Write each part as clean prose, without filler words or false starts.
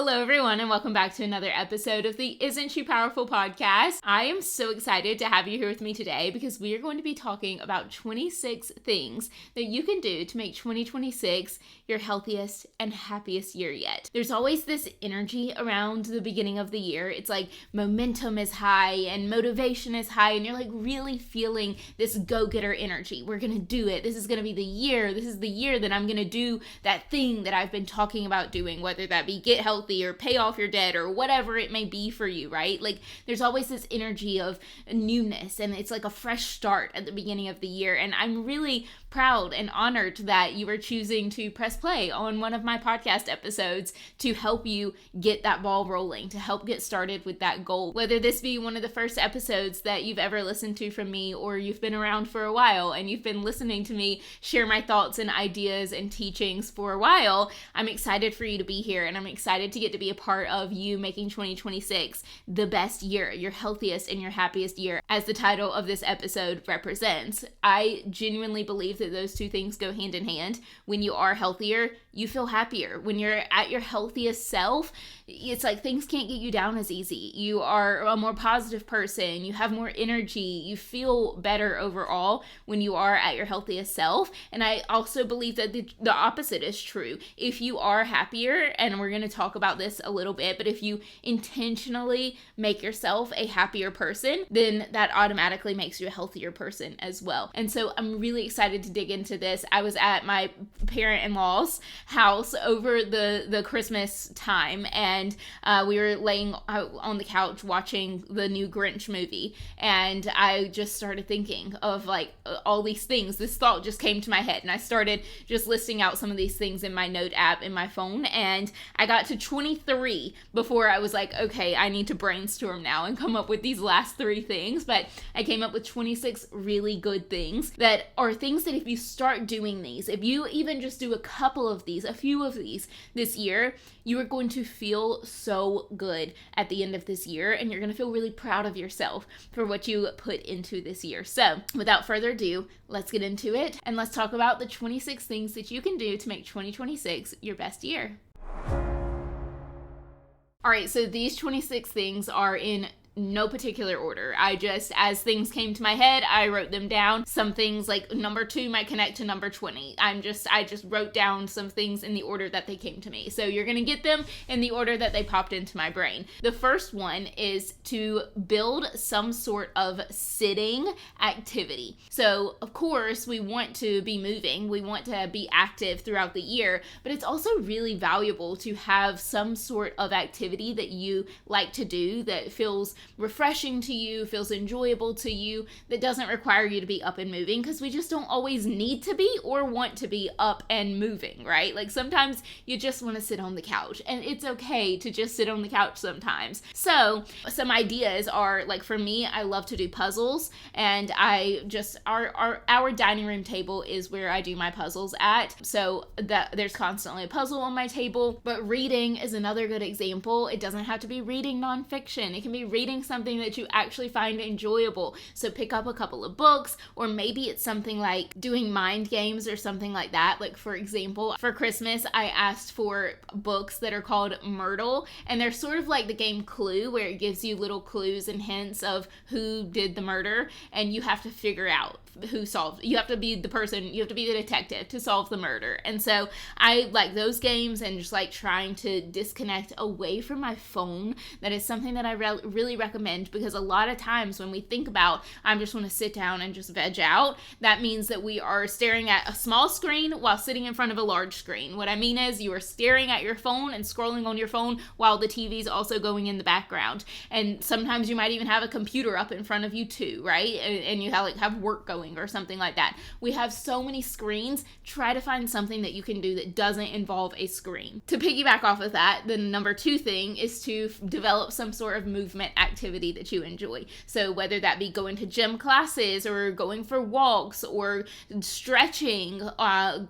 Hello, everyone, and welcome back to another episode of the Isn't She Powerful podcast. I am so excited to have you here with me today because we are going to be talking about 26 things that you can do to make 2026 your healthiest and happiest year yet. There's always this energy around the beginning of the year. It's like momentum is high and motivation is high, and you're like really feeling this go-getter energy. We're going to do it. This is going to be the year. This is the year that I'm going to do that thing that I've been talking about doing, whether that be get healthy or pay off your debt or whatever it may be for you, right? Like there's always this energy of newness, and it's like a fresh start at the beginning of the year. And I'm really proud and honored that you are choosing to press play on one of my podcast episodes to help you get that ball rolling, to help get started with that goal. Whether this be one of the first episodes that you've ever listened to from me, or you've been around for a while and you've been listening to me share my thoughts and ideas and teachings for a while, I'm excited for you to be here, and I'm excited to get to be a part of you making 2026 the best year, your healthiest and your happiest year, as the title of this episode represents. I genuinely believe that those two things go hand in hand. When you are healthier, you feel happier. When you're at your healthiest self, it's like things can't get you down as easy. You are a more positive person. You have more energy. You feel better overall when you are at your healthiest self. And I also believe that the opposite is true. If you are happier, and we're going to talk about this a little bit, but if you intentionally make yourself a happier person, then that automatically makes you a healthier person as well. And so I'm really excited to dig into this. I was at my parent-in-law's house over the Christmas time, and we were laying on the couch watching the new Grinch movie, and I just started thinking of like all these things. This thought just came to my head, and I started just listing out some of these things in my note app in my phone, and I got to 23 before I was like, okay, I need to brainstorm now and come up with these last 3 things. But I came up with 26 really good things that are things that if you start doing these, if you even just do a couple of these, a few of these this year, you are going to feel so good at the end of this year, and you're going to feel really proud of yourself for what you put into this year. So without further ado, let's get into it, and let's talk about the 26 things that you can do to make 2026 your best year. All right, so these 26 things are in no particular order. I just, as things came to my head, I wrote them down. Some things like number 2 might connect to number 20. I just wrote down some things in the order that they came to me. So you're going to get them in the order that they popped into my brain. The first one is to build some sort of sitting activity. So of course we want to be moving. We want to be active throughout the year, but it's also really valuable to have some sort of activity that you like to do that feels refreshing to you, feels enjoyable to you, that doesn't require you to be up and moving, because we just don't always need to be or want to be up and moving, right? Like sometimes you just want to sit on the couch, and it's okay to just sit on the couch sometimes. So some ideas are, like for me, I love to do puzzles, and I just, our dining room table is where I do my puzzles at, so that there's constantly a puzzle on my table. But reading is another good example. It doesn't have to be reading nonfiction. It can be reading something that you actually find enjoyable. So pick up a couple of books, or maybe it's something like doing mind games or something like that. Like for example, for Christmas, I asked for books that are called Myrtle, and they're sort of like the game Clue, where it gives you little clues and hints of who did the murder, and you have to figure out who solved. You have to be the person, you have to be the detective to solve the murder. And so I like those games, and just like trying to disconnect away from my phone. That is something that I really recommend, because a lot of times when we think about, I just want to sit down and just veg out, that means that we are staring at a small screen while sitting in front of a large screen. What I mean is you are staring at your phone and scrolling on your phone while the TV is also going in the background. And sometimes you might even have a computer up in front of you too, right? And you have work going or something like that. We have so many screens. Try to find something that you can do that doesn't involve a screen. To piggyback off of that, the number 2 thing is to develop some sort of movement activity activity that you enjoy. So whether that be going to gym classes or going for walks or stretching,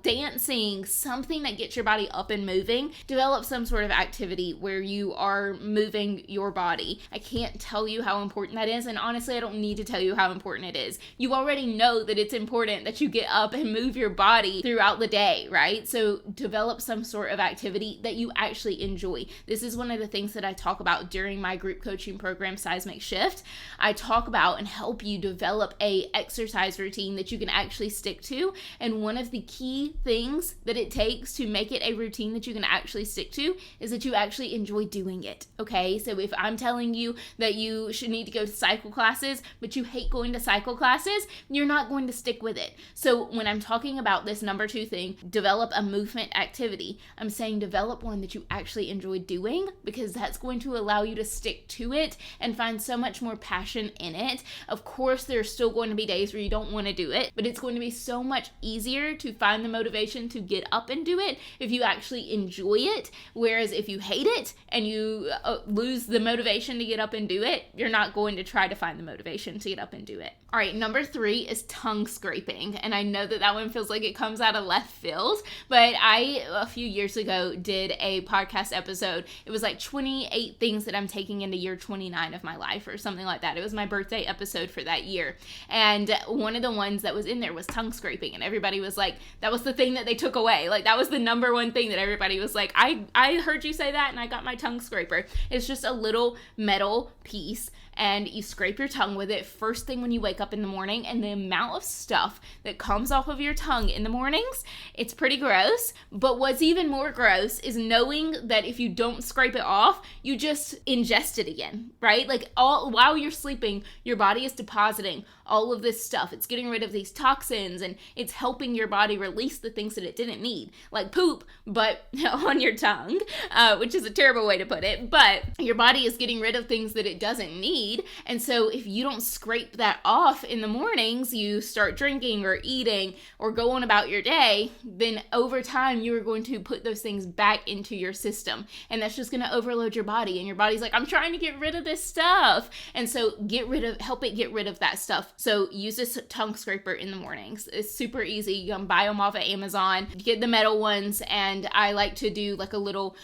dancing, something that gets your body up and moving, develop some sort of activity where you are moving your body. I can't tell you how important that is, and honestly, I don't need to tell you how important it is. You already know that it's important that you get up and move your body throughout the day, right? So develop some sort of activity that you actually enjoy. This is one of the things that I talk about during my group coaching program, Seismic Shift. I talk about and help you develop a exercise routine that you can actually stick to, and one of the key things that it takes to make it a routine that you can actually stick to is that you actually enjoy doing it, okay? So if I'm telling you that you should need to go to cycle classes, but you hate going to cycle classes, you're not going to stick with it. So when I'm talking about this number 2 thing, develop a movement activity, I'm saying develop one that you actually enjoy doing, because that's going to allow you to stick to it and find so much more passion in it. Of course, there's still going to be days where you don't want to do it, but it's going to be so much easier to find the motivation to get up and do it if you actually enjoy it. Whereas if you hate it and you lose the motivation to get up and do it, you're not going to try to find the motivation to get up and do it. All right, number 3 is tongue scraping. And I know that one feels like it comes out of left field, but I, a few years ago, did a podcast episode. It was like 28 things that I'm taking into year 29 of my life or something like that. It was my birthday episode for that year. And one of the ones that was in there was tongue scraping. And everybody was like, that was the thing that they took away. Like, that was the number 1 thing that everybody was like, I heard you say that and I got my tongue scraper. It's just a little metal piece, and you scrape your tongue with it first thing when you wake up in the morning, and the amount of stuff that comes off of your tongue in the mornings, it's pretty gross. But what's even more gross is knowing that if you don't scrape it off, you just ingest it again, right? Like, all while you're sleeping, your body is depositing all of this stuff. It's getting rid of these toxins, and it's helping your body release the things that it didn't need, like poop, but on your tongue, which is a terrible way to put it, but your body is getting rid of things that it doesn't need. And so if you don't scrape that off in the mornings, you start drinking or eating or go on about your day, then over time you are going to put those things back into your system, and that's just going to overload your body, and your body's like, I'm trying to get rid of this stuff. And so help it get rid of that stuff. So use this tongue scraper in the mornings. It's super easy. You can buy them off of Amazon. You get the metal ones, and I like to do like a little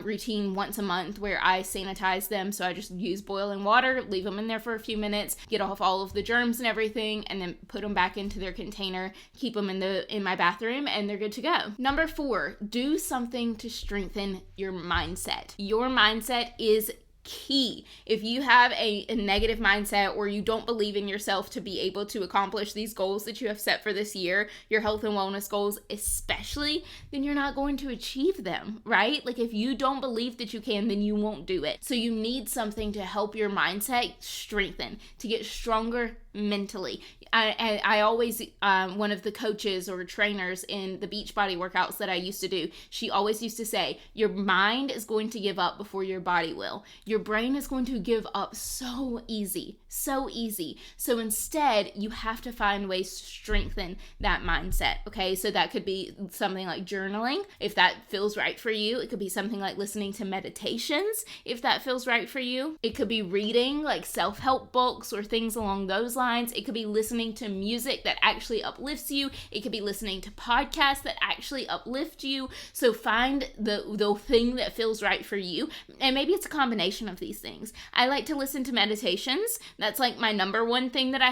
routine once a month where I sanitize them. So I just use boiling water, leave them in there for a few minutes, get off all of the germs and everything, and then put them back into their container, keep them in my bathroom, and they're good to go. Number 4, do something to strengthen your mindset. Your mindset is key. If you have a negative mindset, or you don't believe in yourself to be able to accomplish these goals that you have set for this year, your health and wellness goals especially, then you're not going to achieve them, right? Like, if you don't believe that you can, then you won't do it. So you need something to help your mindset strengthen, to get stronger mentally. I always, one of the coaches or trainers in the Beachbody workouts that I used to do, she always used to say, your mind is going to give up before your body will. Your brain is going to give up so easy. So instead, you have to find ways to strengthen that mindset, okay? So that could be something like journaling, if that feels right for you. It could be something like listening to meditations, if that feels right for you. It could be reading like self-help books or things along those lines. It could be listening to music that actually uplifts you. It could be listening to podcasts that actually uplift you. So find the thing that feels right for you. And maybe it's a combination of these things. I like to listen to meditations. That's like my number 1 thing that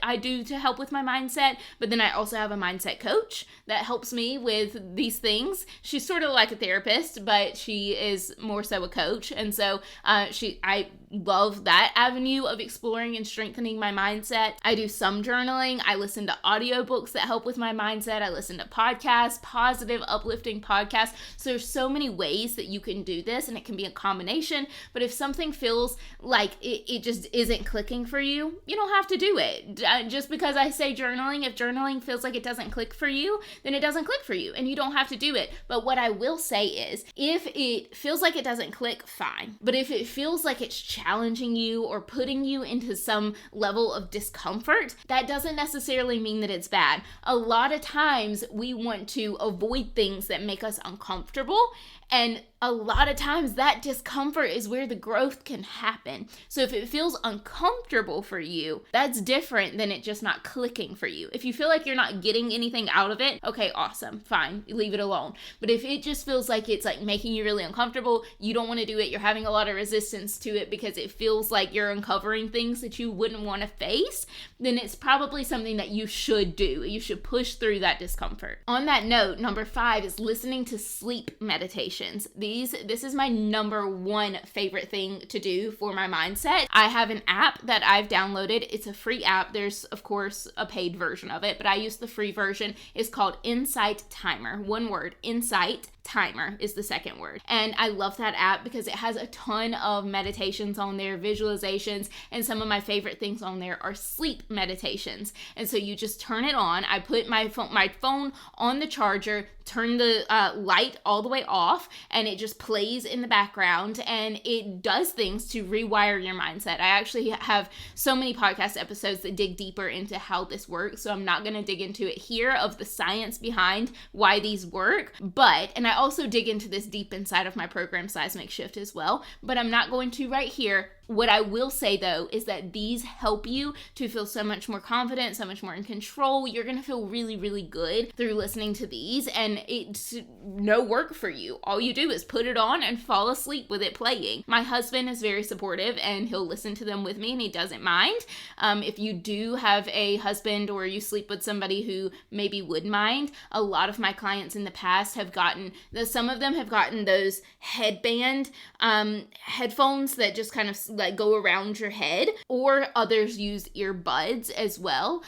I do to help with my mindset. But then I also have a mindset coach that helps me with these things. She's sort of like a therapist, but she is more so a coach. And so I love that avenue of exploring and strengthening my mindset. I do some journaling. I listen to audiobooks that help with my mindset. I listen to podcasts, positive, uplifting podcasts. So there's so many ways that you can do this, and it can be a combination. But if something feels like it just isn't clicking for you, you don't have to do it. Just because I say journaling, if journaling feels like it doesn't click for you, then it doesn't click for you, and you don't have to do it. But what I will say is, if it feels like it doesn't click, fine. But if it feels like it's challenging you or putting you into some level of discomfort, that doesn't necessarily mean that it's bad. A lot of times we want to avoid things that make us uncomfortable, And a lot of times that discomfort is where the growth can happen. So if it feels uncomfortable for you, that's different than it just not clicking for you. If you feel like you're not getting anything out of it, okay, awesome, fine, leave it alone. But if it just feels like it's like making you really uncomfortable, you don't want to do it, you're having a lot of resistance to it because it feels like you're uncovering things that you wouldn't want to face, then it's probably something that you should do. You should push through that discomfort. On that note, number 5 is listening to sleep meditations. This is my number 1 favorite thing to do for my mindset. I have an app that I've downloaded. It's a free app. There's, of course, a paid version of it, but I use the free version. It's called Insight Timer. One word, Insight Timer is the second word. And I love that app because it has a ton of meditations on there, visualizations, and some of my favorite things on there are sleep meditations. And so you just turn it on. I put my phone on the charger, turn the light all the way off, and it just plays in the background, and it does things to rewire your mindset. I actually have so many podcast episodes that dig deeper into how this works, so I'm not going to dig into it here of the science behind why these work, and I also dig into this deep inside of my program Seismic Shift as well, but I'm not going to right here. What I will say though is that these help you to feel so much more confident, so much more in control. You're going to feel really, really good through listening to these, and it's no work for you. All you do is put it on and fall asleep with it playing. My husband is very supportive and he'll listen to them with me and he doesn't mind. If you do have a husband or you sleep with somebody who maybe would mind, a lot of my clients in the past have gotten, some of them have gotten those headband headphones that just kind of like go around your head, or others use earbuds as well.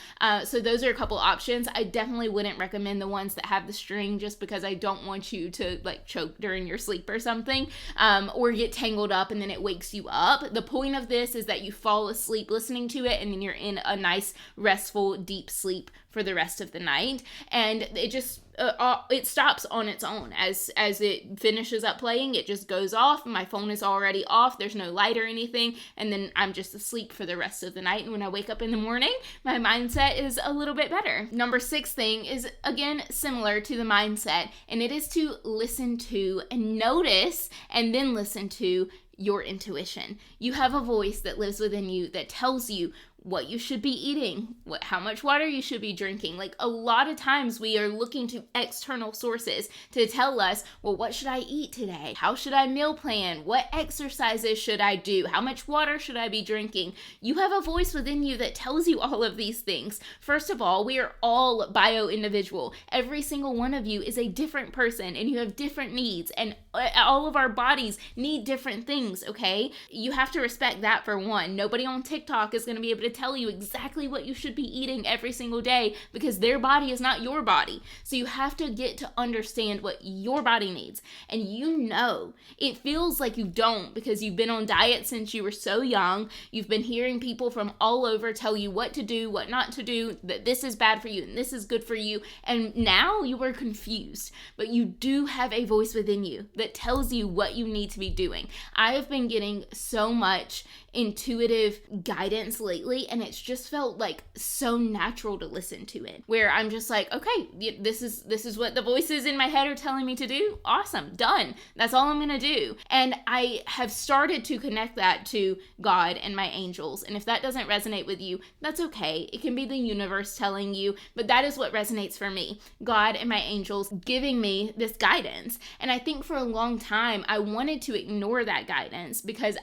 So those are a couple options. I definitely wouldn't recommend the ones that have the string just because I don't want you to like choke during your sleep or something, or get tangled up and then it wakes you up. The point of this is that you fall asleep listening to it and then you're in a nice restful deep sleep for the rest of the night, and it just it stops on its own. As it finishes up playing, it just goes off. My phone is already off, there's no light or anything, and then I'm just asleep for the rest of the night, and when I wake up in the morning, my mindset is a little bit better. Number 6 thing is, again, similar to the mindset, and it is to listen to and notice and then listen to your intuition. You have a voice that lives within you that tells you what you should be eating, how much water you should be drinking. Like a lot of times we are looking to external sources to tell us, well, what should I eat today? How should I meal plan? What exercises should I do? How much water should I be drinking? You have a voice within you that tells you all of these things. First of all, we are all bio-individual. Every single one of you is a different person and you have different needs, and all of our bodies need different things, okay? You have to respect that for one. Nobody on TikTok is going to be able to tell you exactly what you should be eating every single day because their body is not your body. So you have to get to understand what your body needs. And you know, it feels like you don't because you've been on diet since you were so young. You've been hearing people from all over tell you what to do, what not to do, that this is bad for you and this is good for you. And now you are confused, but you do have a voice within you that tells you what you need to be doing. I have been getting so much intuitive guidance lately, and it's just felt like so natural to listen to it, where I'm just like, okay, this is what the voices in my head are telling me to do. Awesome, done. That's all I'm gonna do. And I have started to connect that to God and my angels, and if that doesn't resonate with you, that's okay. It can be the universe telling you, but that is what resonates for me. God and my angels giving me this guidance. And I think for a long time I wanted to ignore that guidance because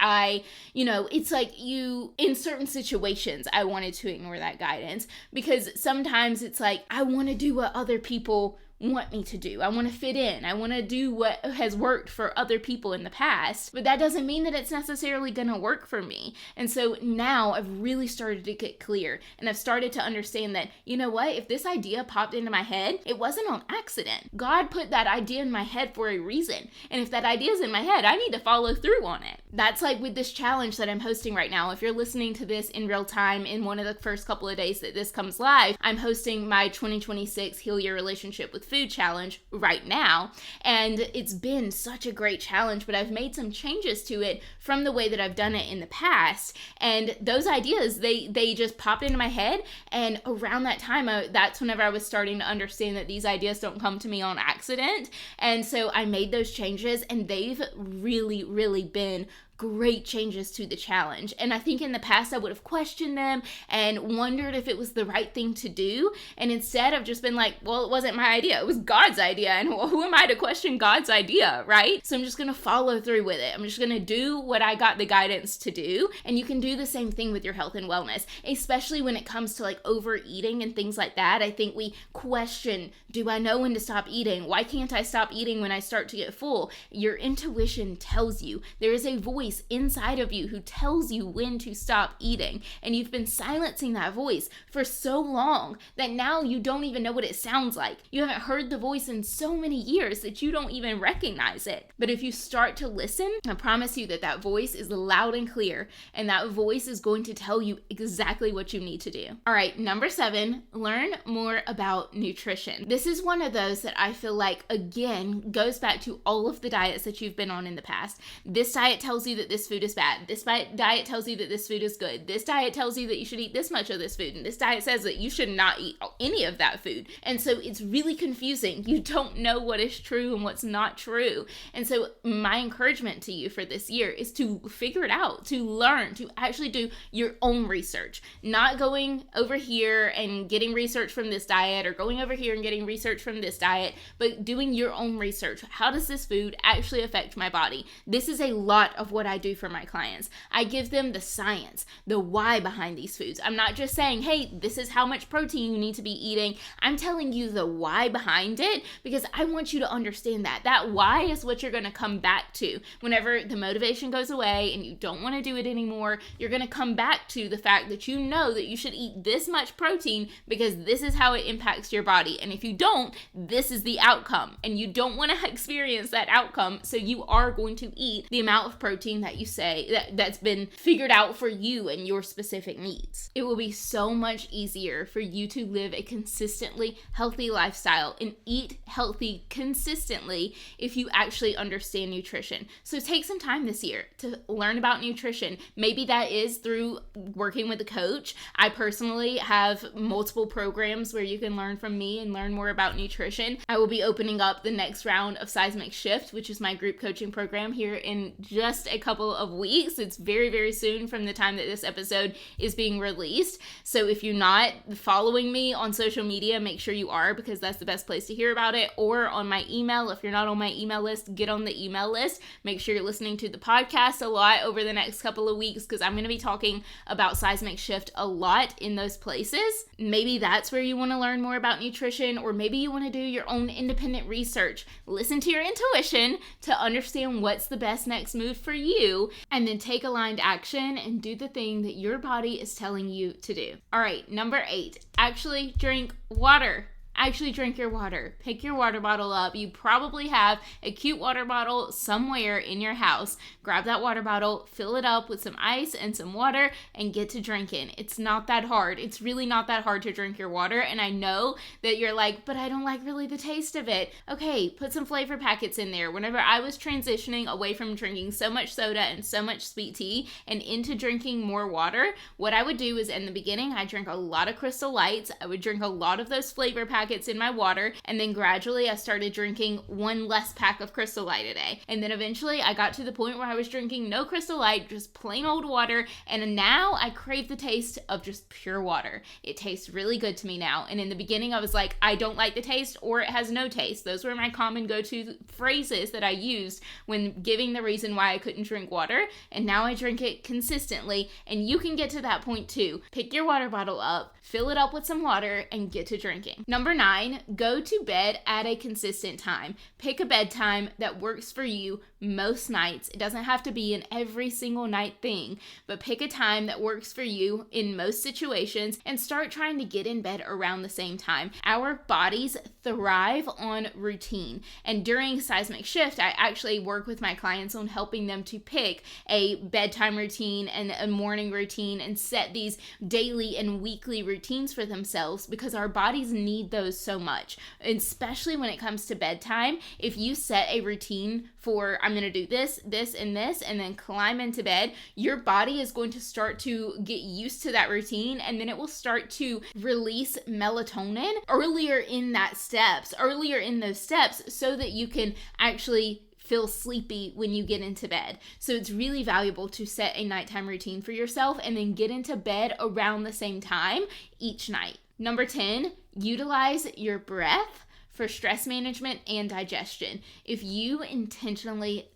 it's like in certain situations, I wanted to ignore that guidance because sometimes it's like, I want to do what other people want me to do. I want to fit in. I want to do what has worked for other people in the past, but that doesn't mean that it's necessarily going to work for me. And so now I've really started to get clear, and I've started to understand that, you know what, if this idea popped into my head, it wasn't on accident. God put that idea in my head for a reason. And if that idea is in my head, I need to follow through on it. That's like with this challenge that I'm hosting right now. If you're listening to this in real time in one of the first couple of days that this comes live, I'm hosting my 2026 Heal Your Relationship with Food challenge right now. And it's been such a great challenge, but I've made some changes to it from the way that I've done it in the past. And those ideas, they just popped into my head. And around that time, that's whenever I was starting to understand that these ideas don't come to me on accident. And so I made those changes, and they've really, really been great changes to the challenge. And I think in the past I would have questioned them and wondered if it was the right thing to do. And instead I've just been like, well, it wasn't my idea. It was God's idea. And who am I to question God's idea, right? So I'm just going to follow through with it. I'm just going to do what I got the guidance to do. And you can do the same thing with your health and wellness, especially when it comes to like overeating and things like that. I think we question, do I know when to stop eating? Why can't I stop eating when I start to get full? Your intuition tells you. There is a voice inside of you who tells you when to stop eating, and you've been silencing that voice for so long that now you don't even know what it sounds like. You haven't heard the voice in so many years that you don't even recognize it. But if you start to listen, I promise you that that voice is loud and clear, and that voice is going to tell you exactly what you need to do. All right, number 7, learn more about nutrition. This is one of those that I feel like, again, goes back to all of the diets that you've been on in the past. This diet tells you that this food is bad. This diet tells you that this food is good. This diet tells you that you should eat this much of this food. And this diet says that you should not eat any of that food. And so it's really confusing. You don't know what is true and what's not true. And so my encouragement to you for this year is to figure it out, to learn, to actually do your own research, not going over here and getting research from this diet or going over here and getting research from this diet, but doing your own research. How does this food actually affect my body? This is a lot of what I do for my clients. I give them the science, the why behind these foods. I'm not just saying, hey, this is how much protein you need to be eating. I'm telling you the why behind it because I want you to understand that. That why is what you're going to come back to. Whenever the motivation goes away and you don't want to do it anymore, you're going to come back to the fact that you know that you should eat this much protein because this is how it impacts your body. And if you don't, this is the outcome. And you don't want to experience that outcome, so you are going to eat the amount of protein that you say that's been figured out for you and your specific needs. It will be so much easier for you to live a consistently healthy lifestyle and eat healthy consistently if you actually understand nutrition. So take some time this year to learn about nutrition. Maybe that is through working with a coach. I personally have multiple programs where you can learn from me and learn more about nutrition. I will be opening up the next round of Seismic Shift, which is my group coaching program, here in just a couple of weeks. It's very, very soon from the time that this episode is being released. So if you're not following me on social media, make sure you are, because that's the best place to hear about it, or on my email. If you're not on my email list, get on the email list. Make sure you're listening to the podcast a lot over the next couple of weeks, because I'm going to be talking about Seismic Shift a lot in those places. Maybe that's where you want to learn more about nutrition, or maybe you want to do your own independent research. Listen to your intuition to understand what's the best next move for you, and then take aligned action and do the thing that your body is telling you to do. All right, number 8, actually drink water. Actually drink your water. Pick your water bottle up. You probably have a cute water bottle somewhere in your house. Grab that water bottle, fill it up with some ice and some water, and get to drinking. It's not that hard. It's really not that hard to drink your water. And I know that you're like, but I don't like really the taste of it. Okay, put some flavor packets in there. Whenever I was transitioning away from drinking so much soda and so much sweet tea and into drinking more water, what I would do is, in the beginning, I drank a lot of Crystal Lights. I would drink a lot of those flavor packets in my water, and then gradually I started drinking one less pack of Crystal Light a day. And then eventually I got to the point where I was drinking no Crystal Light, just plain old water, and now I crave the taste of just pure water. It tastes really good to me now. And in the beginning I was like, I don't like the taste, or it has no taste. Those were my common go-to phrases that I used when giving the reason why I couldn't drink water, and now I drink it consistently. And you can get to that point too. Pick your water bottle up, fill it up with some water, and get to drinking. Number Number 9, go to bed at a consistent time. Pick a bedtime that works for you most nights. It doesn't have to be an every single night thing, but pick a time that works for you in most situations and start trying to get in bed around the same time. Our bodies thrive on routine, and during Seismic Shift, I actually work with my clients on helping them to pick a bedtime routine and a morning routine and set these daily and weekly routines for themselves, because our bodies need those so much, especially when it comes to bedtime. If you set a routine for, I'm going to do this, this, and this, and then climb into bed, your body is going to start to get used to that routine, and then it will start to release melatonin earlier in those steps so that you can actually feel sleepy when you get into bed. So it's really valuable to set a nighttime routine for yourself and then get into bed around the same time each night. Number 10, utilize your breath for stress management and digestion. If you intentionally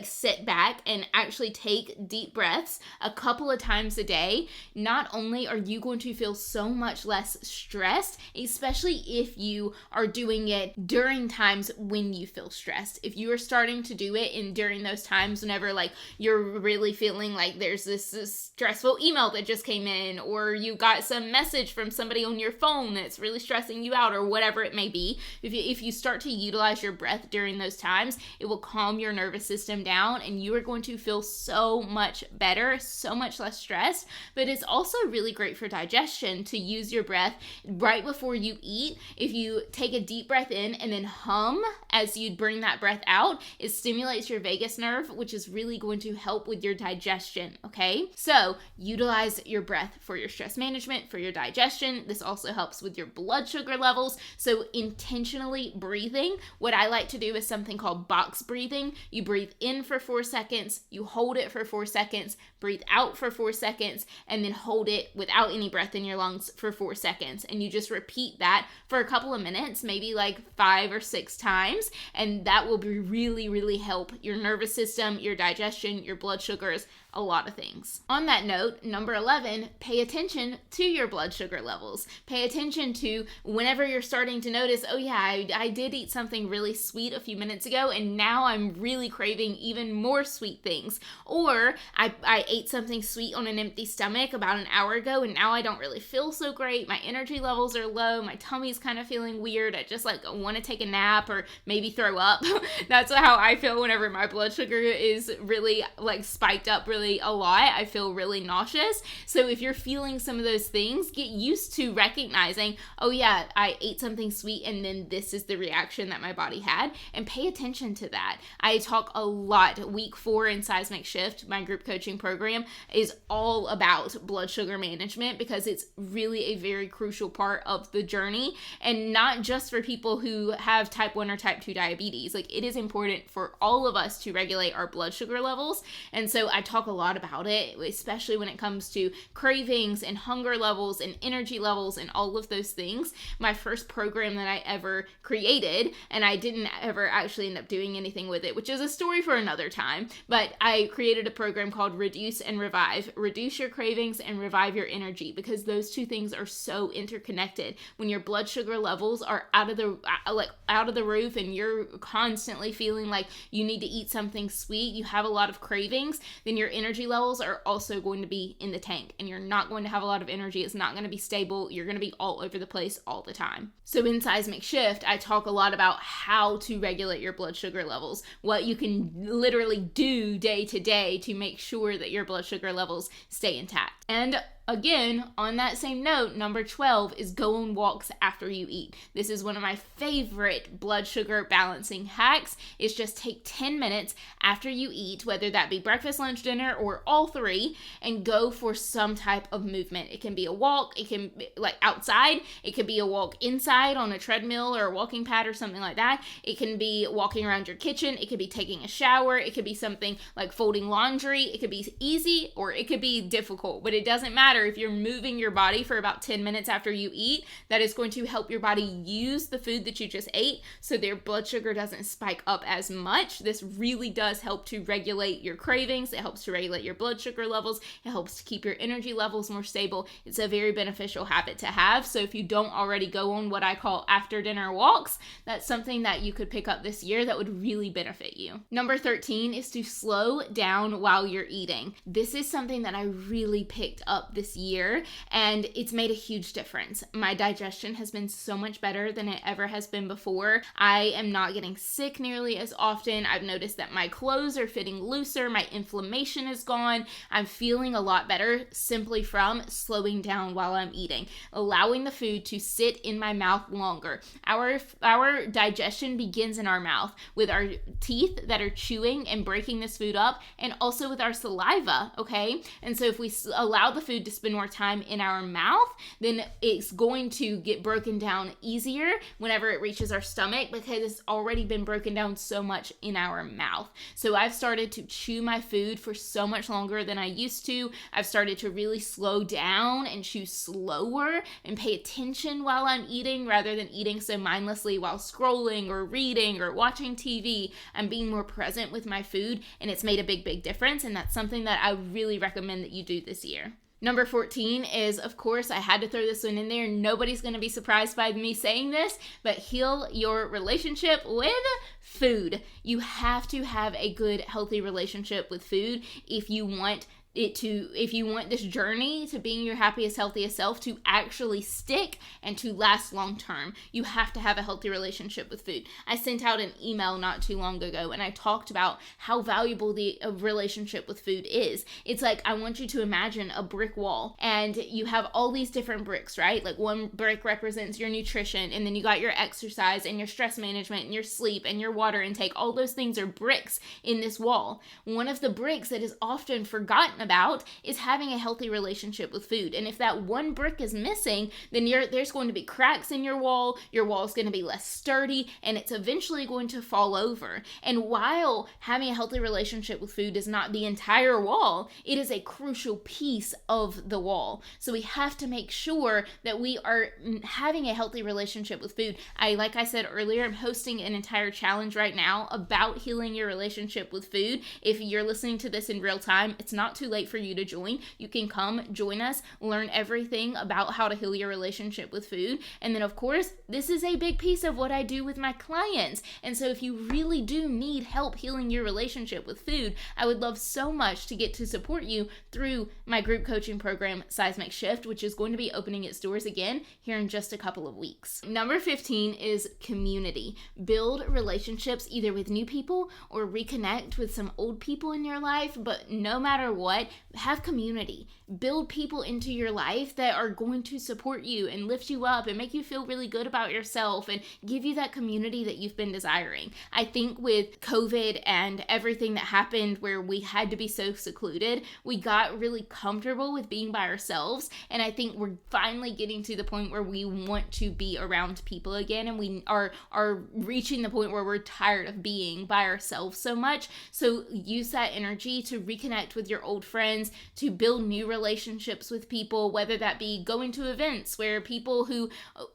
sit back and actually take deep breaths a couple of times a day, not only are you going to feel so much less stressed, especially if you are doing it during times when you feel stressed. If you are starting to do it during those times whenever you're really feeling like there's this stressful email that just came in, or you got some message from somebody on your phone that's really stressing you out, or whatever it may be, if you start to utilize your breath during those times, it will calm your nervous system down and you are going to feel so much better, so much less stressed. But it's also really great for digestion to use your breath right before you eat. If you take a deep breath in and then hum as you bring that breath out, it stimulates your vagus nerve, which is really going to help with your digestion, okay? So utilize your breath for your stress management, for your digestion. This also helps with your blood sugar levels. So intentionally breathing, what I like to do is something called box breathing. You breathe in for 4 seconds, you hold it for 4 seconds, breathe out for 4 seconds, and then hold it without any breath in your lungs for 4 seconds. And you just repeat that for a couple of minutes, maybe 5 or 6 times, and that will be really help your nervous system, your digestion, your blood sugars, a lot of things. On that note, number 11, pay attention to your blood sugar levels. Pay attention to whenever you're starting to notice, oh yeah, I did eat something really sweet a few minutes ago and now I'm really craving even more sweet things. Or I ate something sweet on an empty stomach about an hour ago and now I don't really feel so great. My energy levels are low. My tummy's kind of feeling weird. I just want to take a nap or maybe throw up. That's how I feel whenever my blood sugar is really spiked up really a lot. I feel really nauseous. So if you're feeling some of those things, get used to recognizing, oh yeah, I ate something sweet and then this is the reaction that my body had, and pay attention to that. I talk a lot. Week 4 in Seismic Shift, my group coaching program, is all about blood sugar management because it's really a very crucial part of the journey, and not just for people who have type 1 or type 2 diabetes. It is important for all of us to regulate our blood sugar levels. And so I talk a lot about it, especially when it comes to cravings and hunger levels and energy levels and all of those things. My first program that I ever created, and I didn't ever actually end up doing anything with it, which is a story for another time, but I created a program called Reduce and Revive. Reduce your cravings and revive your energy, because those two things are so interconnected. When your blood sugar levels are out of the roof and you're constantly feeling like you need to eat something sweet, you have a lot of cravings, then your energy levels are also going to be in the tank and you're not going to have a lot of energy. It's not going to be stable. You're going to be all over the place all the time. So in Seismic Shift, I talk a lot about how to regulate your blood sugar levels, what you can literally do day to day to make sure that your blood sugar levels stay intact. And again, on that same note, number 12 is go on walks after you eat. This is one of my favorite blood sugar balancing hacks. Is just take 10 minutes after you eat, whether that be breakfast, lunch, dinner, or all three, and go for some type of movement. It can be a walk, it can be outside, it could be a walk inside on a treadmill or a walking pad or something like that. It can be walking around your kitchen, it could be taking a shower, it could be something like folding laundry. It could be easy or it could be difficult, but it doesn't matter. matter if you're moving your body for about 10 minutes after you eat, that is going to help your body use the food that you just ate so their blood sugar doesn't spike up as much. This really does help to regulate your cravings. It helps to regulate your blood sugar levels. It helps to keep your energy levels more stable. It's a very beneficial habit to have. So if you don't already go on what I call after dinner walks, that's something that you could pick up this year that would really benefit you. Number 13 is to slow down while you're eating. This is something that I really picked up this year, and it's made a huge difference. My digestion has been so much better than it ever has been before. I am not getting sick nearly as often. I've noticed that my clothes are fitting looser. My inflammation is gone. I'm feeling a lot better simply from slowing down while I'm eating, allowing the food to sit in my mouth longer. Our digestion begins in our mouth with our teeth that are chewing and breaking this food up, and also with our saliva, okay? And so if we allow the food to spend more time in our mouth, then it's going to get broken down easier whenever it reaches our stomach, because it's already been broken down so much in our mouth. So I've started to chew my food for so much longer than I used to. I've started to really slow down and chew slower and pay attention while I'm eating rather than eating so mindlessly while scrolling or reading or watching TV. I'm being more present with my food, and it's made a big difference, and that's something that I really recommend that you do this year. Number 14 is, of course, I had to throw this one in there. Nobody's going to be surprised by me saying this, but heal your relationship with food. You have to have a good, healthy relationship with food if you want this journey to being your happiest, healthiest self to actually stick and to last long term. You have to have a healthy relationship with food. I sent out an email not too long ago, and I talked about how valuable the relationship with food is. It's like, I want you to imagine a brick wall, and you have all these different bricks, right? Like, one brick represents your nutrition, and then you got your exercise and your stress management and your sleep and your water intake. All those things are bricks in this wall. One of the bricks that is often forgotten about is having a healthy relationship with food. And if that one brick is missing, then there's going to be cracks in your wall is going to be less sturdy, and it's eventually going to fall over. And while having a healthy relationship with food is not the entire wall, it is a crucial piece of the wall. So we have to make sure that we are having a healthy relationship with food. Like I said earlier, I'm hosting an entire challenge right now about healing your relationship with food. If you're listening to this in real time, it's not too late for you to join. You can come join us, learn everything about how to heal your relationship with food. And then, of course, this is a big piece of what I do with my clients. And so if you really do need help healing your relationship with food, I would love so much to get to support you through my group coaching program, Seismic Shift, which is going to be opening its doors again here in just a couple of weeks. Number 15 is community. Build relationships either with new people or reconnect with some old people in your life, but no matter what, have community. Build people into your life that are going to support you and lift you up and make you feel really good about yourself and give you that community that you've been desiring. I think with COVID and everything that happened where we had to be so secluded, we got really comfortable with being by ourselves, and I think we're finally getting to the point where we want to be around people again, and we are reaching the point where we're tired of being by ourselves so much. So use that energy to reconnect with your old friends, to build new relationships with people, whether that be going to events where people who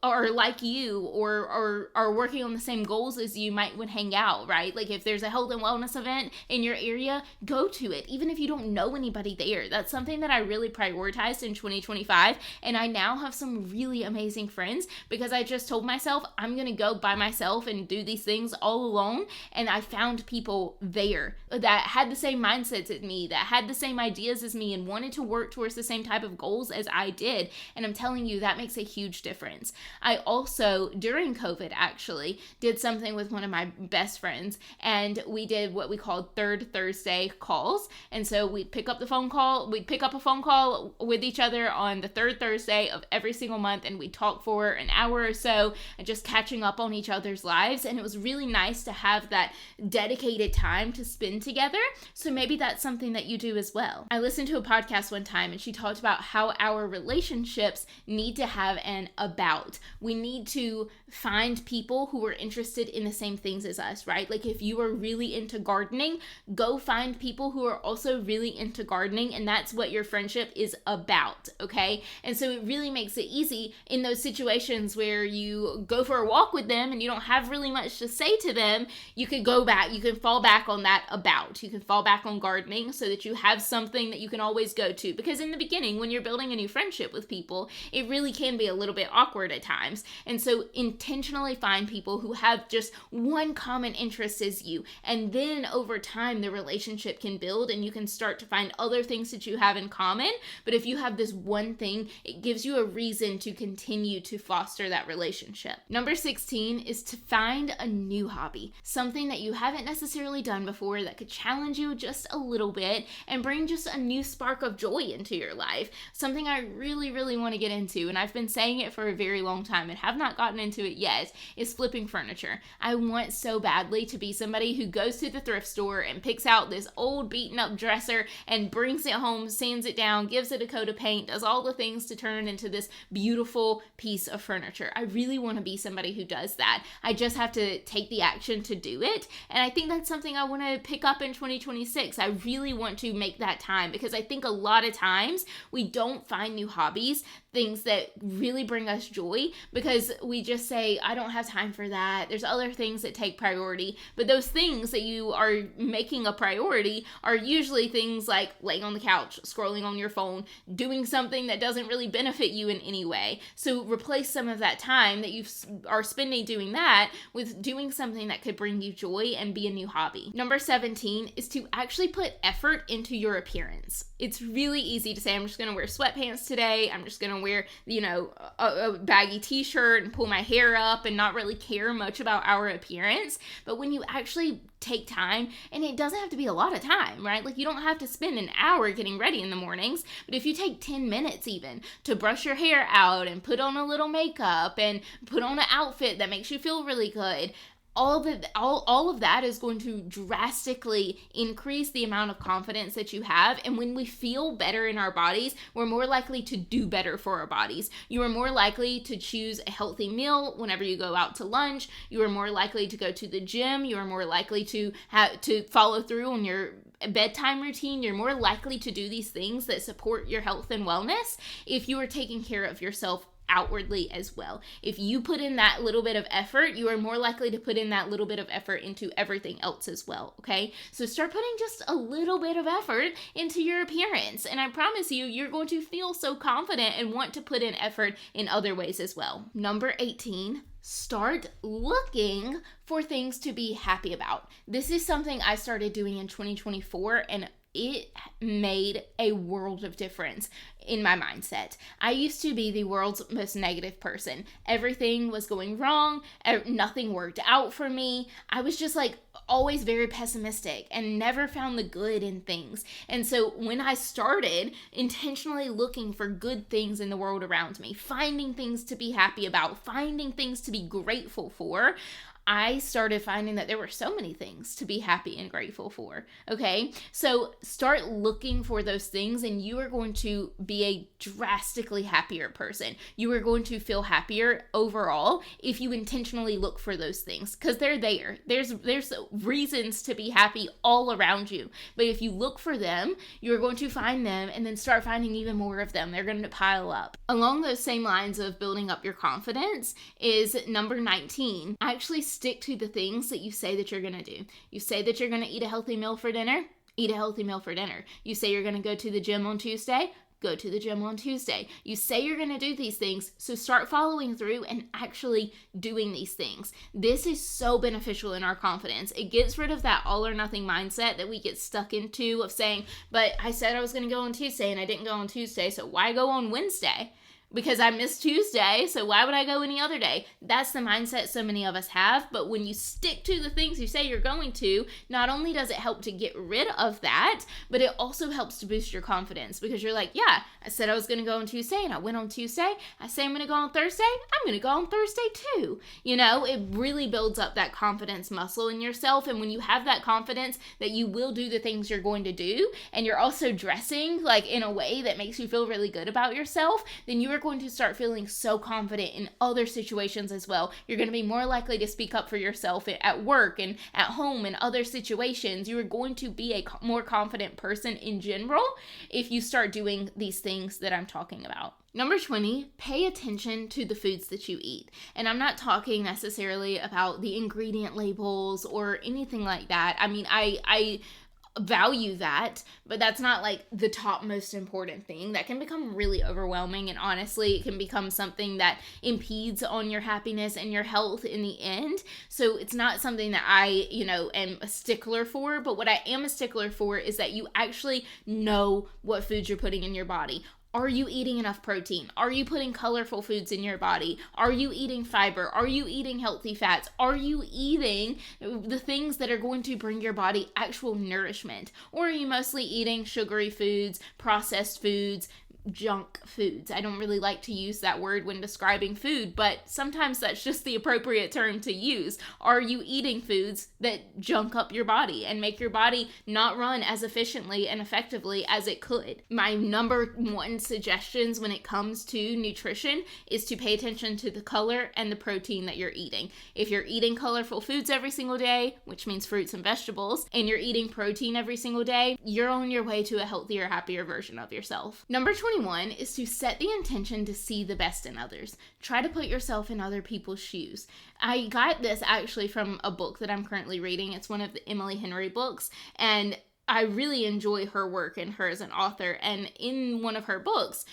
are like you or are working on the same goals as you would hang out, right? Like if there's a health and wellness event in your area, go to it, even if you don't know anybody there. That's something that I really prioritized in 2025, and I now have some really amazing friends because I just told myself I'm gonna go by myself and do these things all alone, and I found people there that had the same mindsets as me, that had the same ideas as me, and wanted to work towards the same type of goals as I did. And I'm telling you, that makes a huge difference. I also, during COVID, actually did something with one of my best friends, and we did what we called Third Thursday calls. And so we'd pick up a phone call with each other on the third Thursday of every single month, and we'd talk for an hour or so and just catching up on each other's lives. And it was really nice to have that dedicated time to spend together. So maybe that's something that you do as well. well. I listened to a podcast one time and she talked about how our relationships need to have an about. We need to find people who are interested in the same things as us, right? Like if you are really into gardening, go find people who are also really into gardening, and that's what your friendship is about, okay? And so it really makes it easy in those situations where you go for a walk with them and you don't have really much to say to them. You could go back, you can fall back on that about. You can fall back on gardening so that you have something that you can always go to. Because in the beginning, when you're building a new friendship with people, it really can be a little bit awkward at times. And so intentionally find people who have just one common interest as you. And then over time, the relationship can build and you can start to find other things that you have in common. But if you have this one thing, it gives you a reason to continue to foster that relationship. Number 16 is to find a new hobby, something that you haven't necessarily done before that could challenge you just a little bit and bring just a new spark of joy into your life. Something I really, really want to get into, and I've been saying it for a very long time and have not gotten into it yet, is flipping furniture. I want so badly to be somebody who goes to the thrift store and picks out this old beaten up dresser and brings it home, sands it down, gives it a coat of paint, does all the things to turn it into this beautiful piece of furniture. I really want to be somebody who does that. I just have to take the action to do it. And I think that's something I want to pick up in 2026. I really want to make that time because I think a lot of times we don't find new hobbies, things that really bring us joy, because we just say, I don't have time for that. There's other things that take priority. But those things that you are making a priority are usually things like laying on the couch, scrolling on your phone, doing something that doesn't really benefit you in any way. So replace some of that time that you are spending doing that with doing something that could bring you joy and be a new hobby. Number 17 is to actually put effort into your appearance. It's really easy to say, I'm just going to wear sweatpants today. I'm just going to wear, a baggy t-shirt and pull my hair up and not really care much about our appearance. But when you actually take time, and it doesn't have to be a lot of time, right? Like you don't have to spend an hour getting ready in the mornings, but if you take 10 minutes even to brush your hair out and put on a little makeup and put on an outfit that makes you feel really good, all of that is going to drastically increase the amount of confidence that you have. And when we feel better in our bodies, we're more likely to do better for our bodies. You are more likely to choose a healthy meal whenever you go out to lunch. You are more likely to go to the gym. You are more likely to follow through on your bedtime routine. You're more likely to do these things that support your health and wellness if you are taking care of yourself outwardly as well. If you put in that little bit of effort, you are more likely to put in that little bit of effort into everything else as well, okay? So start putting just a little bit of effort into your appearance, and I promise you, you're going to feel so confident and want to put in effort in other ways as well. Number 18, start looking for things to be happy about. This is something I started doing in 2024, and it made a world of difference in my mindset. I used to be the world's most negative person. Everything was going wrong. Nothing worked out for me. I was just like always very pessimistic and never found the good in things. And so when I started intentionally looking for good things in the world around me, finding things to be happy about, finding things to be grateful for, I started finding that there were so many things to be happy and grateful for, okay? So start looking for those things and you are going to be a drastically happier person. You are going to feel happier overall if you intentionally look for those things, because they're there. There's reasons to be happy all around you. But if you look for them, you're going to find them and then start finding even more of them. They're going to pile up. Along those same lines of building up your confidence is number 19. Actually stick to the things that you say that you're going to do. You say that you're going to eat a healthy meal for dinner, eat a healthy meal for dinner. You say you're going to go to the gym on Tuesday, go to the gym on Tuesday. You say you're going to do these things, so start following through and actually doing these things. This is so beneficial in our confidence. It gets rid of that all or nothing mindset that we get stuck into of saying, but I said I was going to go on Tuesday and I didn't go on Tuesday, so why go on Wednesday? because I missed Tuesday, so why would I go any other day? That's the mindset so many of us have. But when you stick to the things you say you're going to, not only does it help to get rid of that, but it also helps to boost your confidence, because you're like, yeah, I said I was going to go on Tuesday and I went on Tuesday. I say I'm going to go on Thursday. I'm going to go on Thursday too. You know, it really builds up that confidence muscle in yourself. And when you have that confidence that you will do the things you're going to do, and you're also dressing like in a way that makes you feel really good about yourself, then you are going to start feeling so confident in other situations as well. You're going to be more likely to speak up for yourself at work and at home and other situations. You are going to be a more confident person in general if you start doing these things that I'm talking about. Number 20, pay attention to the foods that you eat. And I'm not talking necessarily about the ingredient labels or anything like that. I mean, I value that, but that's not like the top most important thing. That can become really overwhelming, and honestly, it can become something that impedes on your happiness and your health in the end. So it's not something that I, am a stickler for, but what I am a stickler for is that you actually know what foods you're putting in your body. Are you eating enough protein? Are you putting colorful foods in your body? Are you eating fiber? Are you eating healthy fats? Are you eating the things that are going to bring your body actual nourishment? Or are you mostly eating sugary foods, processed foods, junk foods? I don't really like to use that word when describing food, but sometimes that's just the appropriate term to use. Are you eating foods that junk up your body and make your body not run as efficiently and effectively as it could? My number one suggestions when it comes to nutrition is to pay attention to the color and the protein that you're eating. If you're eating colorful foods every single day, which means fruits and vegetables, and you're eating protein every single day, you're on your way to a healthier, happier version of yourself. Number 21 is to set the intention to see the best in others. Try to put yourself in other people's shoes. I got this actually from a book that I'm currently reading. It's one of the Emily Henry books, and I really enjoy her work and her as an author. And in one of her books,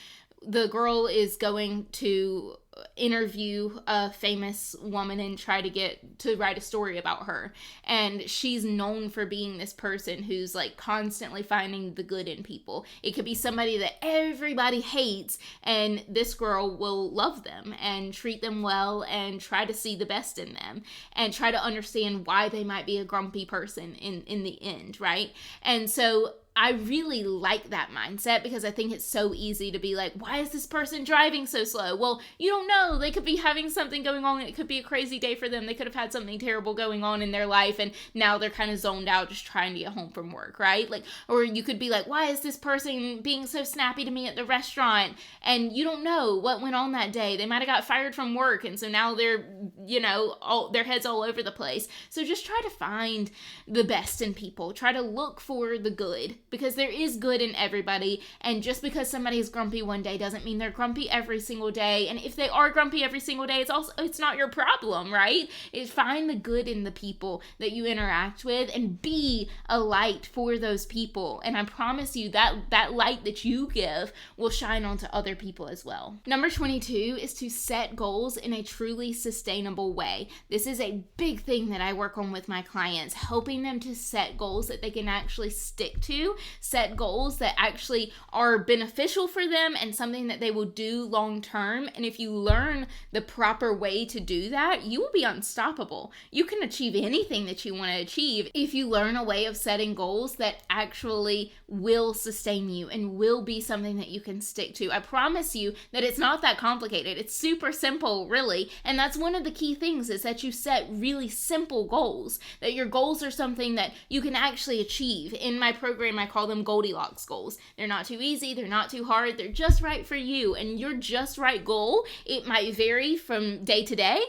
the girl is going to interview a famous woman and try to get to write a story about her. And she's known for being this person who's like constantly finding the good in people. It could be somebody that everybody hates, and this girl will love them and treat them well and try to see the best in them and try to understand why they might be a grumpy person in the end, right? And so I really like that mindset, because I think it's so easy to be like, why is this person driving so slow? Well, you don't know. They could be having something going on. It could be a crazy day for them. They could have had something terrible going on in their life, and now they're kind of zoned out just trying to get home from work, right? Like, or you could be like, why is this person being so snappy to me at the restaurant? And you don't know what went on that day. They might have got fired from work, and so now they're, their head's all over the place. So just try to find the best in people. Try to look for the good, because there is good in everybody. And just because somebody is grumpy one day doesn't mean they're grumpy every single day. And if they are grumpy every single day, it's not your problem, right? Find the good in the people that you interact with and be a light for those people. And I promise you that light that you give will shine onto other people as well. Number 22 is to set goals in a truly sustainable way. This is a big thing that I work on with my clients, helping them to set goals that they can actually stick to, set goals that actually are beneficial for them and something that they will do long term. And if you learn the proper way to do that, you will be unstoppable. You can achieve anything that you want to achieve if you learn a way of setting goals that actually will sustain you and will be something that you can stick to. I promise you that it's not that complicated. It's super simple, really. And that's one of the key things, is that you set really simple goals, that your goals are something that you can actually achieve. In my program, I call them Goldilocks goals. They're not too easy. They're not too hard. They're just right for you. And your just right goal, it might vary from day to day.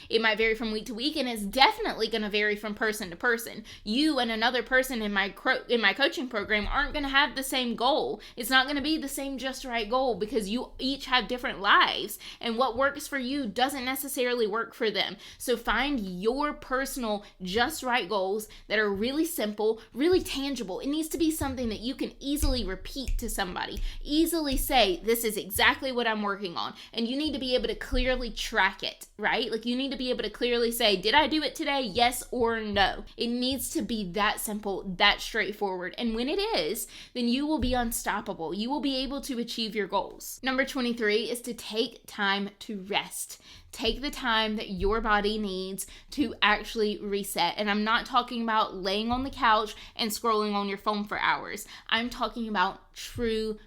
It might vary from week to week, and it's definitely going to vary from person to person. You and another person in my coaching program aren't going to have the same goal. It's not going to be the same just right goal, because you each have different lives, and what works for you doesn't necessarily work for them. So find your personal just right goals that are really simple, really tangible. It needs to be something that you can easily repeat to somebody, easily say, this is exactly what I'm working on, and you need to be able to clearly track it, right? Like, you need to be able to clearly say, did I do it today? Yes or no. It needs to be that simple, that straightforward. And when it is, then you will be unstoppable. You will be able to achieve your goals. Number 23 is to take time to rest. Take the time that your body needs to actually reset. And I'm not talking about laying on the couch and scrolling on your phone for hours. I'm talking about true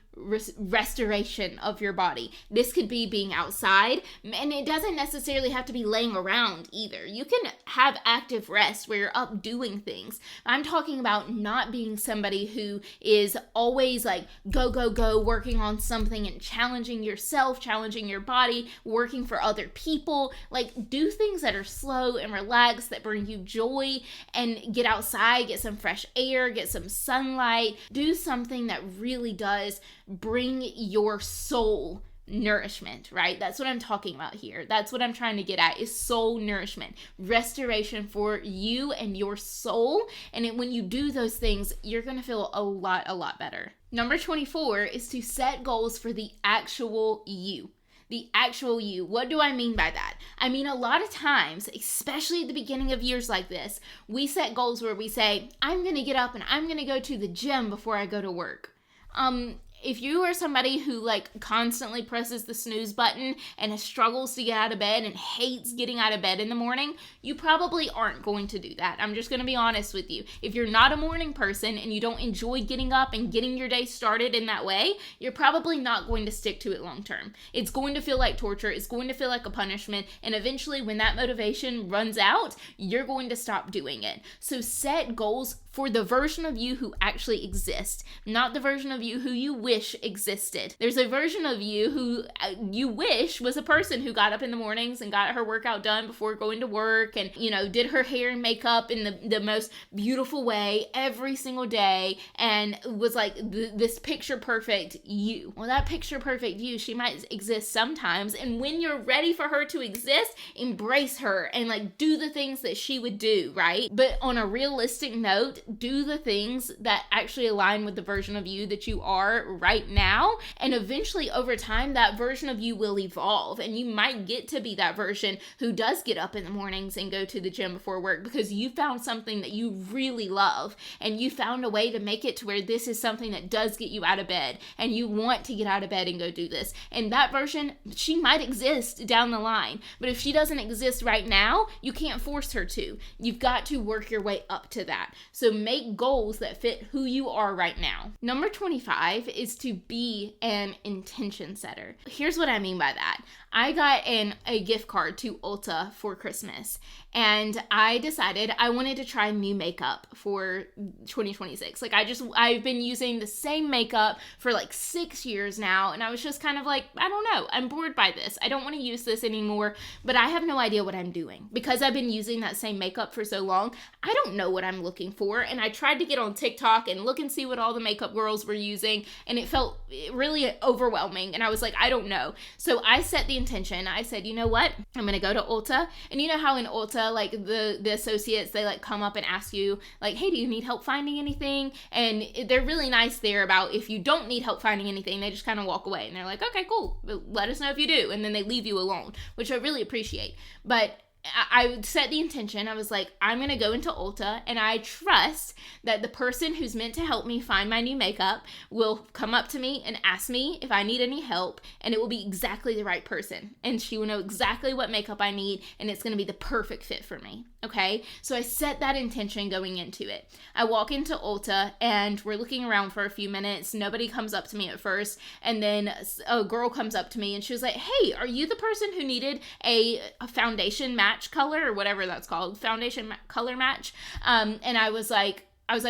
restoration of your body. This could be being outside, and it doesn't necessarily have to be laying around either. You can have active rest where you're up doing things. I'm talking about not being somebody who is always like go, working on something and challenging yourself, challenging your body, working for other people. Like, do things that are slow and relaxed, that bring you joy, and get outside, get some fresh air, get some sunlight. Do something that really does bring your soul nourishment, right? That's what I'm talking about here. That's what I'm trying to get at, is soul nourishment, restoration for you and your soul. And when you do those things, you're going to feel a lot better. Number 24 is to set goals for the actual you. The actual you. What do I mean by that? I mean, a lot of times, especially at the beginning of years like this, we set goals where we say, I'm going to get up and I'm going to go to the gym before I go to work. If you are somebody who like constantly presses the snooze button and struggles to get out of bed and hates getting out of bed in the morning, you probably aren't going to do that. I'm just going to be honest with you. If you're not a morning person and you don't enjoy getting up and getting your day started in that way, you're probably not going to stick to it long term. It's going to feel like torture. It's going to feel like a punishment. And eventually when that motivation runs out, you're going to stop doing it. So set goals for the version of you who actually exists, not the version of you who you wish existed. There's a version of you who you wish was a person who got up in the mornings and got her workout done before going to work and, did her hair and makeup in the most beautiful way every single day and was like this picture perfect you. Well, that picture perfect you, she might exist sometimes. And when you're ready for her to exist, embrace her and like do the things that she would do, right? But on a realistic note, do the things that actually align with the version of you that you are right now. And eventually over time, that version of you will evolve and you might get to be that version who does get up in the mornings and go to the gym before work because you found something that you really love and you found a way to make it to where this is something that does get you out of bed and you want to get out of bed and go do this. And that version, she might exist down the line, but if she doesn't exist right now, you can't force her to. You've got to work your way up to that. So make goals that fit who you are right now. Number 25 is to be an intention setter. Here's what I mean by that. I got a gift card to Ulta for Christmas and I decided I wanted to try new makeup for 2026. Like I've been using the same makeup for like 6 years now and I was just kind of like, I don't know, I'm bored by this. I don't want to use this anymore, but I have no idea what I'm doing. Because I've been using that same makeup for so long, I don't know what I'm looking for. And I tried to get on TikTok and look and see what all the makeup girls were using and it felt really overwhelming and I was like, I don't know. So I set the intention. I said, you know what? I'm going to go to Ulta. And you know how in Ulta, like the associates, they like come up and ask you like, hey, do you need help finding anything? And they're really nice there about if you don't need help finding anything, they just kind of walk away and they're like, okay, cool. Let us know if you do. And then they leave you alone, which I really appreciate. But I set the intention. I was like, I'm going to go into Ulta and I trust that the person who's meant to help me find my new makeup will come up to me and ask me if I need any help and it will be exactly the right person. And she will know exactly what makeup I need and it's going to be the perfect fit for me. Okay. So I set that intention going into it. I walk into Ulta and we're looking around for a few minutes. Nobody comes up to me at first. And then a girl comes up to me and she was like, hey, are you the person who needed a foundation match color or whatever that's called, foundation color match? And I was like,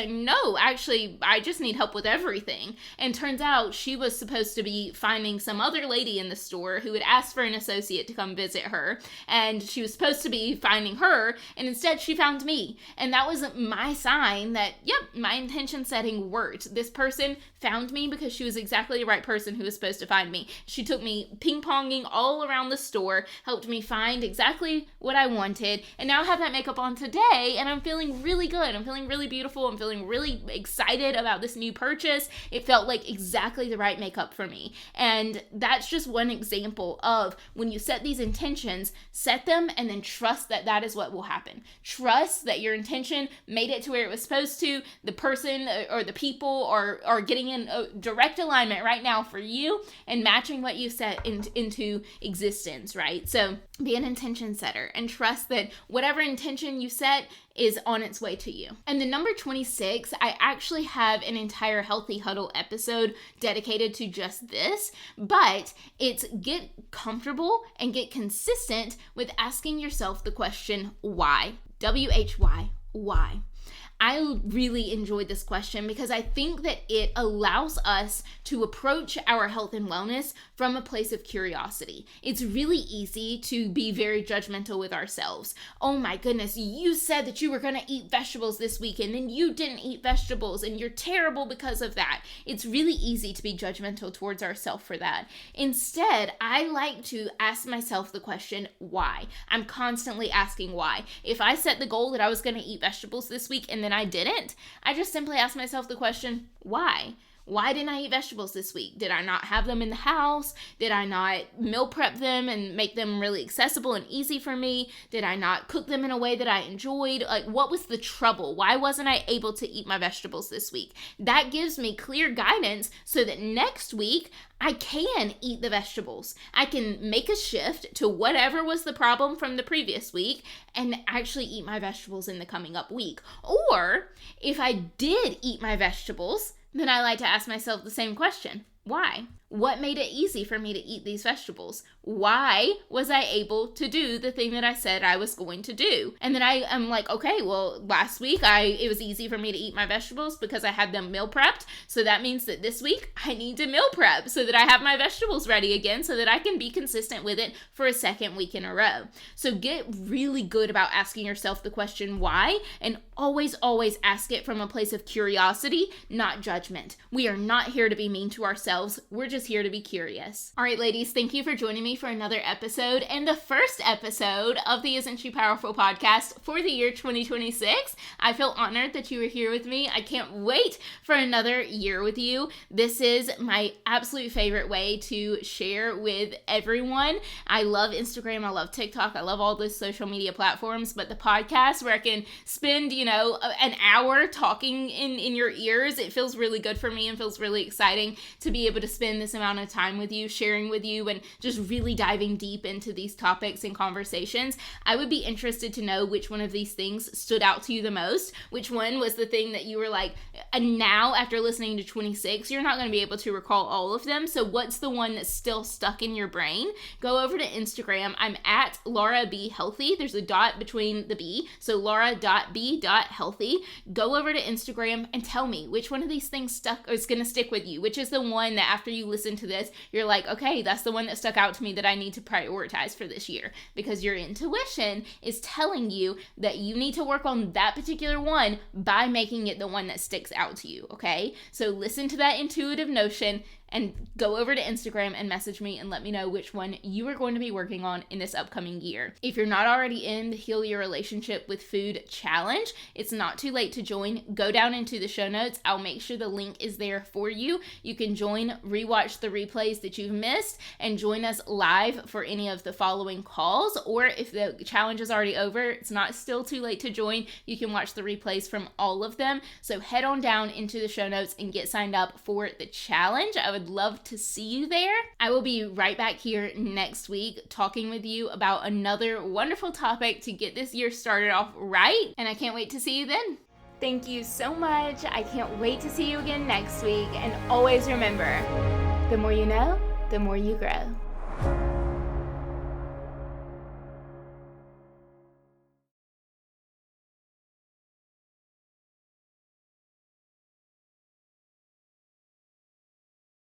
no, actually, I just need help with everything. And turns out she was supposed to be finding some other lady in the store who had asked for an associate to come visit her. And she was supposed to be finding her. And instead she found me. And that was my sign that, yep, my intention setting worked. This person found me because she was exactly the right person who was supposed to find me. She took me ping-ponging all around the store, helped me find exactly what I wanted. And now I have that makeup on today and I'm feeling really good. I'm feeling really beautiful. I'm feeling really excited about this new purchase. It felt like exactly the right makeup for me. And that's just one example of when you set these intentions, set them and then trust that that is what will happen. Trust that your intention made it to where it was supposed to. The person or the people are getting in a direct alignment right now for you and matching what you set into existence, right? So be an intention setter and trust that whatever intention you set is on its way to you. And the number 26, I actually have an entire Healthy Huddle episode dedicated to just this, but it's get comfortable and get consistent with asking yourself the question, why? WHY, why? I really enjoyed this question because I think that it allows us to approach our health and wellness from a place of curiosity. It's really easy to be very judgmental with ourselves. Oh my goodness, you said that you were going to eat vegetables this week and then you didn't eat vegetables and you're terrible because of that. It's really easy to be judgmental towards ourselves for that. Instead, I like to ask myself the question, why? I'm constantly asking why. If I set the goal that I was going to eat vegetables this week and then I didn't, I just simply ask myself the question, why? Why didn't I eat vegetables this week? Did I not have them in the house? Did I not meal prep them and make them really accessible and easy for me? Did I not cook them in a way that I enjoyed? Like, what was the trouble? Why wasn't I able to eat my vegetables this week? That gives me clear guidance so that next week I can eat the vegetables. I can make a shift to whatever was the problem from the previous week and actually eat my vegetables in the coming up week. Or if I did eat my vegetables, then I like to ask myself the same question. Why? What made it easy for me to eat these vegetables? Why was I able to do the thing that I said I was going to do? And then I am like, okay, well, last week it was easy for me to eat my vegetables because I had them meal prepped. So that means that this week I need to meal prep so that I have my vegetables ready again so that I can be consistent with it for a second week in a row. So get really good about asking yourself the question why, and always ask it from a place of curiosity, not judgment. We are not here to be mean to ourselves. We're just here to be curious. All right, ladies, thank you for joining me for another episode and the first episode of the Isn't She Powerful podcast for the year 2026. I feel honored that you were here with me. I can't wait for another year with you. This is my absolute favorite way to share with everyone. I love Instagram. I love TikTok. I love all those social media platforms, but the podcast where I can spend, an hour talking in your ears, it feels really good for me and feels really exciting to be able to spend this amount of time with you, sharing with you, and just really diving deep into these topics and conversations. I would be interested to know which one of these things stood out to you the most, which one was the thing that you were like, and now after listening to 26, you're not going to be able to recall all of them. So what's the one that's still stuck in your brain? Go over to Instagram. I'm at Laura B Healthy. There's a dot between the B. So Laura.b.healthy. Go over to Instagram and tell me which one of these things is going to stick with you, which is the one that after you listen to this, you're like, okay, that's the one that stuck out to me that I need to prioritize for this year, because your intuition is telling you that you need to work on that particular one by making it the one that sticks out to you, okay? So listen to that intuitive notion and go over to Instagram and message me and let me know which one you are going to be working on in this upcoming year. If you're not already in the Heal Your Relationship with Food challenge, it's not too late to join. Go down into the show notes. I'll make sure the link is there for you. You can join, rewatch the replays that you've missed, and join us live for any of the following calls. Or if the challenge is already over, it's not still too late to join. You can watch the replays from all of them. So head on down into the show notes and get signed up for the challenge. I would love to see you there. I will be right back here next week talking with you about another wonderful topic to get this year started off right, and I can't wait to see you then. Thank you so much. I can't wait to see you again next week, and always remember, the more you know, the more you grow.